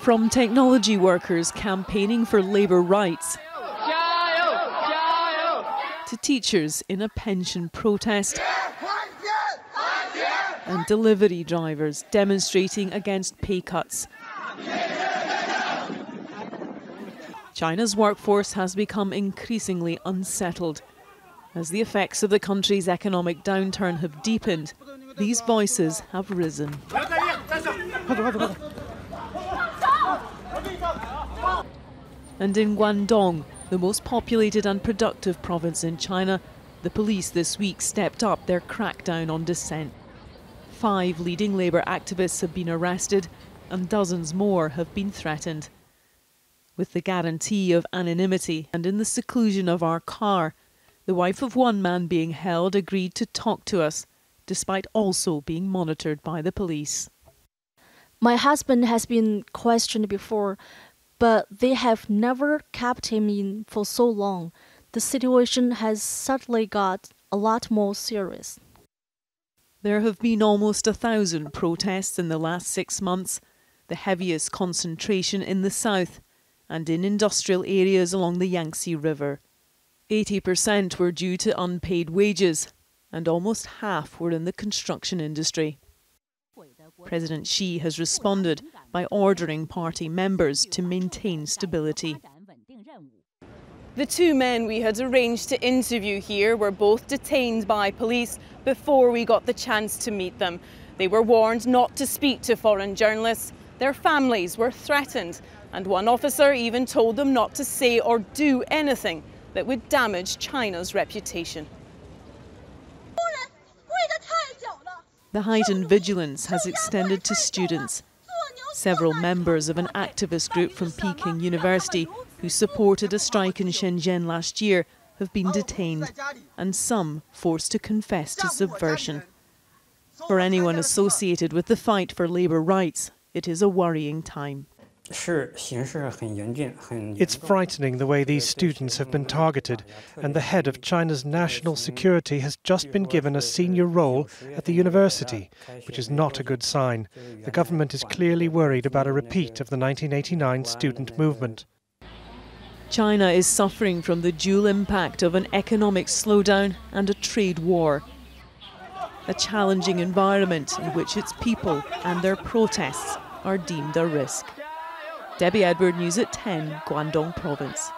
From technology workers campaigning for labour rights to teachers in a pension protest and delivery drivers demonstrating against pay cuts. China's workforce has become increasingly unsettled. As the effects of the country's economic downturn have deepened, these voices have risen. And in Guangdong, the most populated and productive province in China, the police this week stepped up their crackdown on dissent. 5 leading labour activists have been arrested and dozens more have been threatened. With the guarantee of anonymity and in the seclusion of our car, the wife of one man being held agreed to talk to us, despite also being monitored by the police. My husband has been questioned before, but they have never kept him in for so long. The situation has suddenly got a lot more serious. There have been almost 1,000 protests in the last 6 months, the heaviest concentration in the south and in industrial areas along the Yangtze River. 80% were due to unpaid wages, and almost half were in the construction industry. President Xi has responded by ordering party members to maintain stability. The 2 men we had arranged to interview here were both detained by police before we got the chance to meet them. They were warned not to speak to foreign journalists. Their families were threatened, and one officer even told them not to say or do anything that would damage China's reputation. The heightened vigilance has extended to students. Several members of an activist group from Peking University who supported a strike in Shenzhen last year have been detained, and some forced to confess to subversion. For anyone associated with the fight for labour rights, it is a worrying time. It's frightening the way these students have been targeted, and the head of China's national security has just been given a senior role at the university, which is not a good sign. The government is clearly worried about a repeat of the 1989 student movement. China is suffering from the dual impact of an economic slowdown and a trade war. A challenging environment in which its people and their protests are deemed a risk. Debbie Edward, News at 10, Guangdong Province.